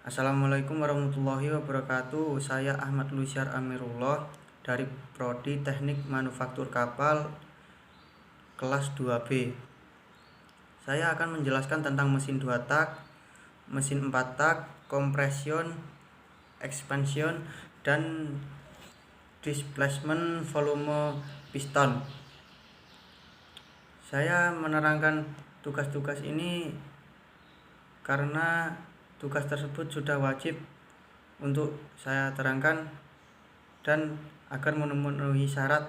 Assalamualaikum warahmatullahi wabarakatuh. Saya Ahmad Luisyar Amirullah dari Prodi Teknik Manufaktur Kapal kelas 2B. Saya akan menjelaskan tentang mesin 2 tak, mesin 4 tak, compression, expansion, dan displacement volume piston. Saya menerangkan tugas-tugas ini karena tugas tersebut sudah wajib untuk saya terangkan dan agar memenuhi syarat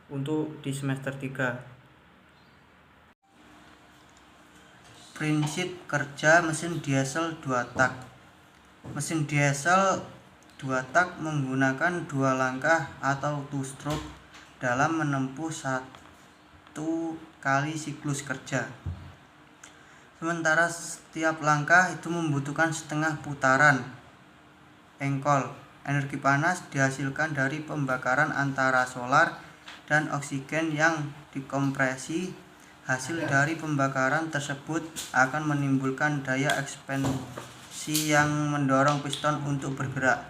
untuk di semester 3. Prinsip kerja mesin diesel 2 tak. Mesin diesel 2 tak menggunakan 2 langkah atau two stroke dalam menempuh 1 kali siklus kerja. Sementara setiap langkah itu membutuhkan setengah putaran engkol. Energi panas dihasilkan dari pembakaran antara solar dan oksigen yang dikompresi. Hasil dari pembakaran tersebut akan menimbulkan daya ekspansi yang mendorong piston untuk bergerak.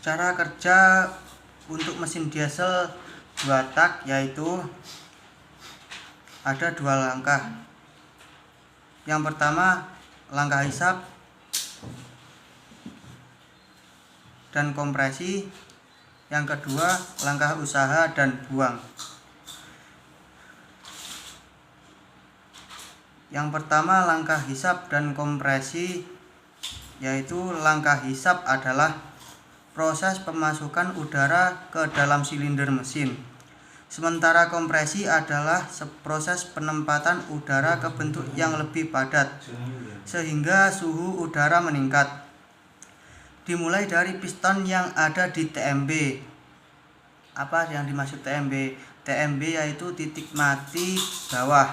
Cara kerja untuk mesin diesel 2 tak yaitu ada 2 langkah. Yang pertama, langkah hisap dan kompresi. Yang kedua, langkah usaha dan buang. Yang pertama, langkah hisap dan kompresi, yaitu langkah hisap adalah proses pemasukan udara ke dalam silinder mesin. Sementara kompresi adalah proses penempatan udara ke bentuk yang lebih padat sehingga suhu udara meningkat. Dimulai dari piston yang ada di TMB. Apa yang dimaksud TMB? TMB yaitu titik mati bawah.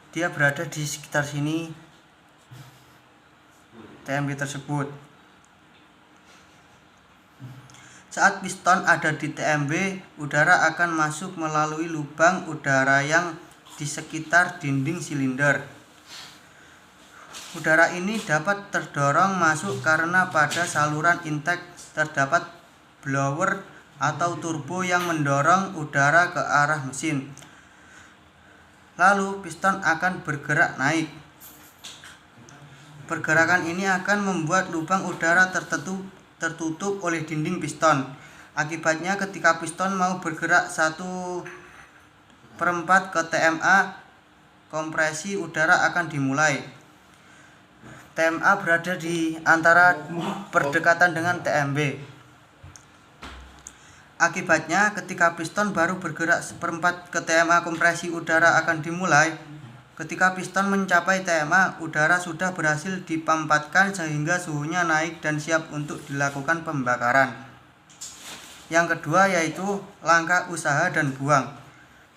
Dia berada di sekitar sini, TMB tersebut. Saat piston ada di TMB, udara akan masuk melalui lubang udara yang di sekitar dinding silinder. Udara ini dapat terdorong masuk karena pada saluran intake terdapat blower atau turbo yang mendorong udara ke arah mesin. Lalu piston akan bergerak naik. Pergerakan ini akan membuat lubang udara tertutup oleh dinding piston. Akibatnya ketika piston mau bergerak 1/4 ke TMA, kompresi udara akan dimulai. TMA berada di antara berdekatan dengan TMB. Akibatnya ketika piston baru bergerak 1/4 ke TMA, kompresi udara akan dimulai. Ketika piston mencapai TMA, udara sudah berhasil dipampatkan sehingga suhunya naik dan siap untuk dilakukan pembakaran. Yang kedua yaitu langkah usaha dan buang.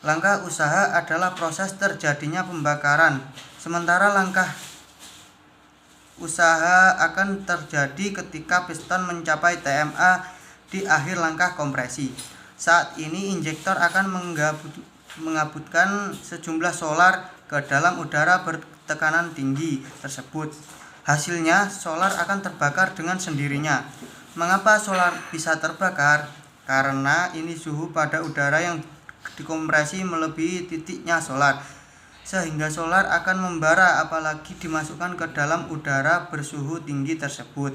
Langkah usaha adalah proses terjadinya pembakaran, sementara langkah usaha akan terjadi ketika piston mencapai TMA di akhir langkah kompresi. Saat ini injektor akan mengabutkan sejumlah solar ke dalam udara bertekanan tinggi tersebut. Hasilnya, solar akan terbakar dengan sendirinya. Mengapa solar bisa terbakar? Karena ini suhu pada udara yang dikompresi melebihi titiknya solar, sehingga solar akan membara apalagi dimasukkan ke dalam udara bersuhu tinggi tersebut.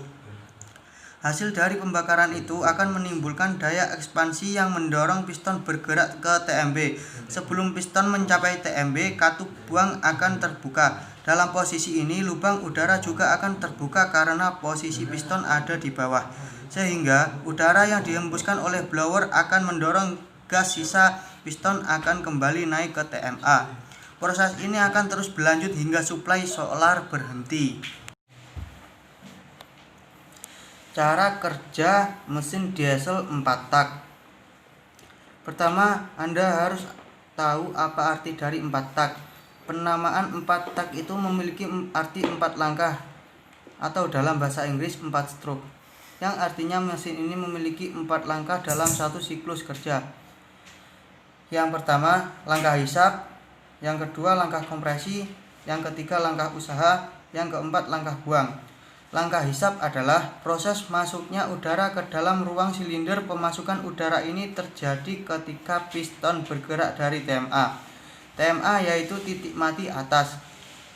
Hasil dari pembakaran itu akan menimbulkan daya ekspansi yang mendorong piston bergerak ke TMB. Sebelum piston mencapai TMB, katup buang akan terbuka. Dalam posisi ini, lubang udara juga akan terbuka karena posisi piston ada di bawah, sehingga udara yang dihembuskan oleh blower akan mendorong gas sisa piston akan kembali naik ke TMA. Proses ini akan terus berlanjut hingga suplai solar berhenti. Cara kerja mesin diesel 4 tak. Pertama, Anda harus tahu apa arti dari 4 tak. Penamaan 4 tak itu memiliki arti 4 langkah atau dalam bahasa Inggris 4 stroke, yang artinya mesin ini memiliki 4 langkah dalam satu siklus kerja. Yang pertama, langkah hisap. Yang kedua, langkah kompresi. Yang ketiga, langkah usaha. Yang keempat, langkah buang. Langkah hisap adalah proses masuknya udara ke dalam ruang silinder. Pemasukan udara ini terjadi ketika piston bergerak dari TMA. TMA yaitu titik mati atas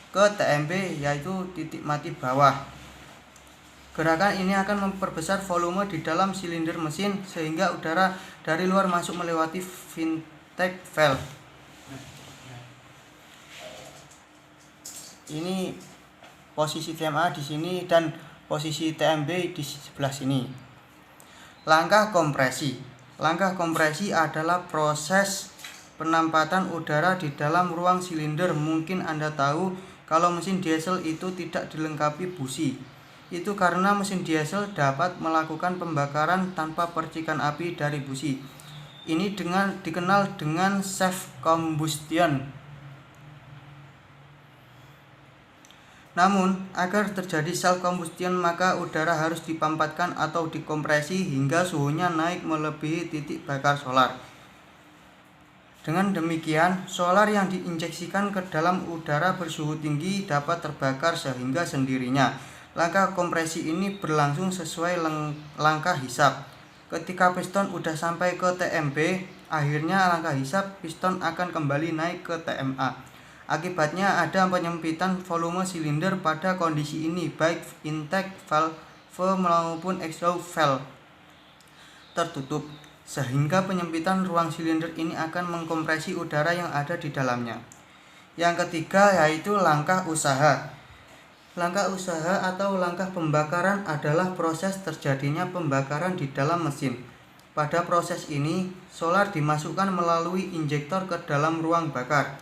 ke TMB yaitu titik mati bawah. Gerakan ini akan memperbesar volume di dalam silinder mesin sehingga udara dari luar masuk melewati intake valve. Ini posisi TMA di sini dan posisi TMB di sebelah sini. Langkah kompresi. Langkah kompresi adalah proses penempatan udara di dalam ruang silinder. Mungkin Anda tahu kalau mesin diesel itu tidak dilengkapi busi. Itu karena mesin diesel dapat melakukan pembakaran tanpa percikan api dari busi. Ini dikenal dengan self combustion. Namun, agar terjadi self combustion maka udara harus dipampatkan atau dikompresi hingga suhunya naik melebihi titik bakar solar. Dengan demikian, solar yang diinjeksikan ke dalam udara bersuhu tinggi dapat terbakar sehingga sendirinya. Langkah kompresi ini berlangsung sesuai langkah hisap. Ketika piston udah sampai ke TMB, akhirnya langkah hisap piston akan kembali naik ke TMA. Akibatnya ada penyempitan volume silinder. Pada kondisi ini baik intake valve maupun exhaust valve tertutup, sehingga penyempitan ruang silinder ini akan mengkompresi udara yang ada di dalamnya. Yang ketiga yaitu langkah usaha. Langkah usaha atau langkah pembakaran adalah proses terjadinya pembakaran di dalam mesin. Pada proses ini, solar dimasukkan melalui injektor ke dalam ruang bakar.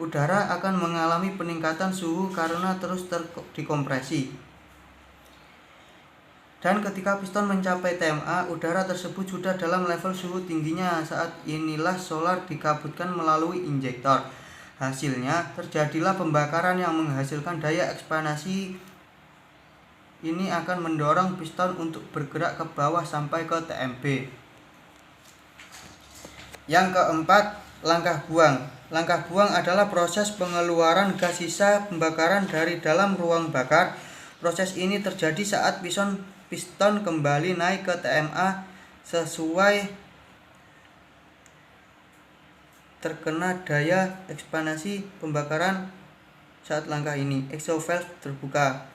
Udara akan mengalami peningkatan suhu karena terus dikompresi. Dan ketika piston mencapai TMA, udara tersebut sudah dalam level suhu tingginya. Saat inilah solar dikabutkan melalui injektor. Hasilnya terjadilah pembakaran yang menghasilkan daya ekspansi. Ini akan mendorong piston untuk bergerak ke bawah sampai ke TMB. Yang keempat, langkah buang. Langkah buang adalah proses pengeluaran gas sisa pembakaran dari dalam ruang bakar. Proses ini terjadi saat piston kembali naik ke TMA sesuai terkena daya ekspansi pembakaran. Saat langkah ini, exhaust valve terbuka,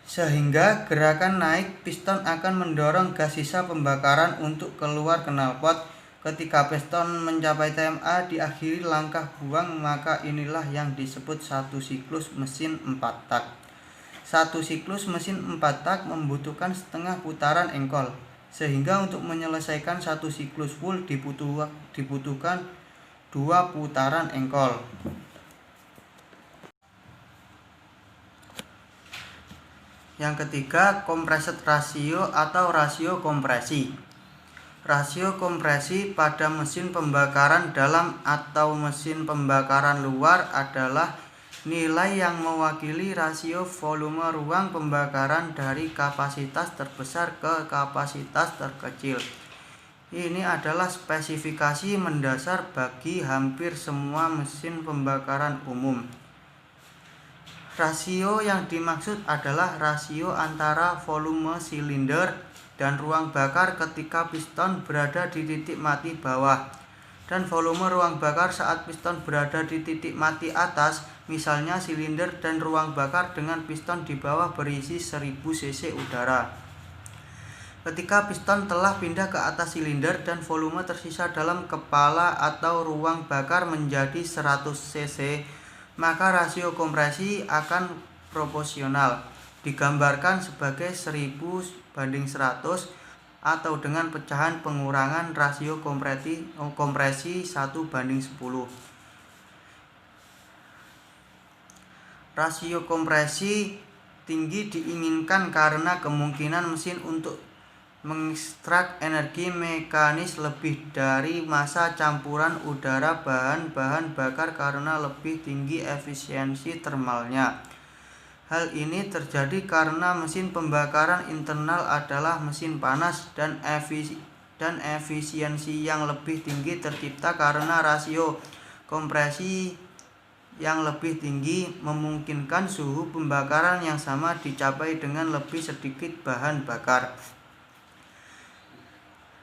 sehingga gerakan naik piston akan mendorong gas sisa pembakaran untuk keluar knalpot. Ketika piston mencapai TMA diakhiri langkah buang, maka inilah yang disebut satu siklus mesin 4 tak. Satu siklus mesin 4 tak membutuhkan setengah putaran engkol, sehingga untuk menyelesaikan satu siklus full dibutuhkan 2 putaran engkol. Yang ketiga, compressed ratio atau rasio kompresi. Rasio kompresi pada mesin pembakaran dalam atau mesin pembakaran luar adalah nilai yang mewakili rasio volume ruang pembakaran dari kapasitas terbesar ke kapasitas terkecil. Ini adalah spesifikasi mendasar bagi hampir semua mesin pembakaran umum. Rasio yang dimaksud adalah rasio antara volume silinder dan ruang bakar ketika piston berada di titik mati bawah, dan volume ruang bakar saat piston berada di titik mati atas. Misalnya silinder dan ruang bakar dengan piston di bawah berisi 1000 cc udara. Ketika piston telah pindah ke atas silinder dan volume tersisa dalam kepala atau ruang bakar menjadi 100 cc, maka rasio kompresi akan proporsional, digambarkan sebagai 1000:100 atau dengan pecahan pengurangan rasio kompresi 1:10. Rasio kompresi tinggi diinginkan karena kemungkinan mesin untuk mengekstrak energi mekanis lebih dari massa campuran udara bahan bakar karena lebih tinggi efisiensi termalnya. Hal ini terjadi karena mesin pembakaran internal adalah mesin panas dan efisiensi yang lebih tinggi tercipta karena rasio kompresi yang lebih tinggi memungkinkan suhu pembakaran yang sama dicapai dengan lebih sedikit bahan bakar.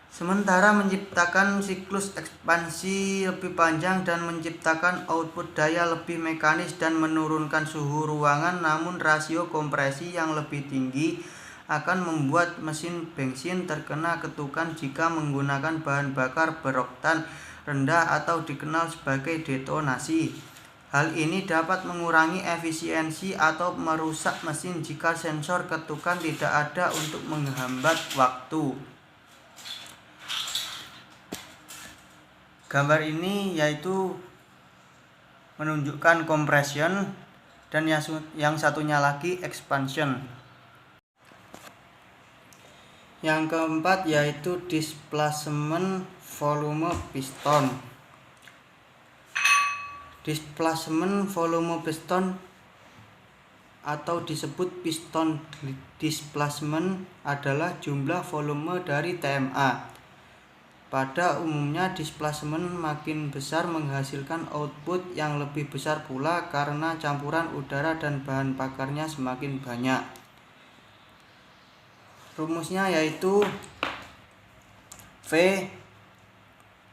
Sementara menciptakan siklus ekspansi lebih panjang dan menciptakan output daya lebih mekanis dan menurunkan suhu ruangan, namun rasio kompresi yang lebih tinggi akan membuat mesin bensin terkena ketukan jika menggunakan bahan bakar beroktan rendah atau dikenal sebagai detonasi. Hal ini dapat mengurangi efisiensi atau merusak mesin jika sensor ketukan tidak ada untuk menghambat waktu. Gambar ini yaitu menunjukkan compression dan yang satunya lagi expansion. Yang keempat yaitu displacement volume piston. Displacement volume piston atau disebut piston displacement adalah jumlah volume dari TMA. Pada umumnya displacement makin besar menghasilkan output yang lebih besar pula karena campuran udara dan bahan bakarnya semakin banyak. Rumusnya yaitu V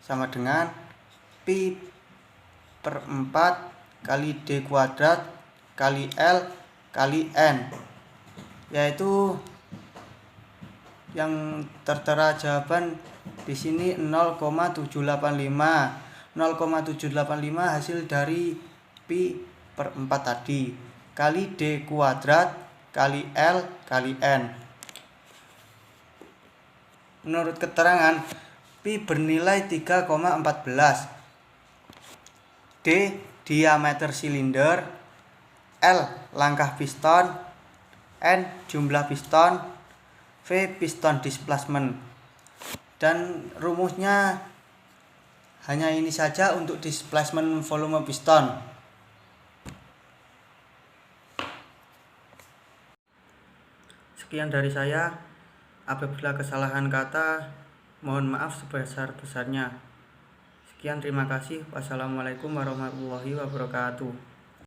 sama dengan Pi per 4 kali D kuadrat kali L kali N, yaitu yang tertera jawaban di sini 0,785. 0,785 hasil dari Pi per 4 tadi kali D kuadrat kali L kali N. Menurut keterangan, Pi bernilai 3,14. D diameter silinder, L langkah piston, N jumlah piston, V piston displacement. Dan rumusnya hanya ini saja untuk displacement volume piston. Sekian dari saya. Apabila kesalahan kata, mohon maaf sebesar-besarnya. Sekian, terima kasih. Wassalamualaikum warahmatullahi wabarakatuh.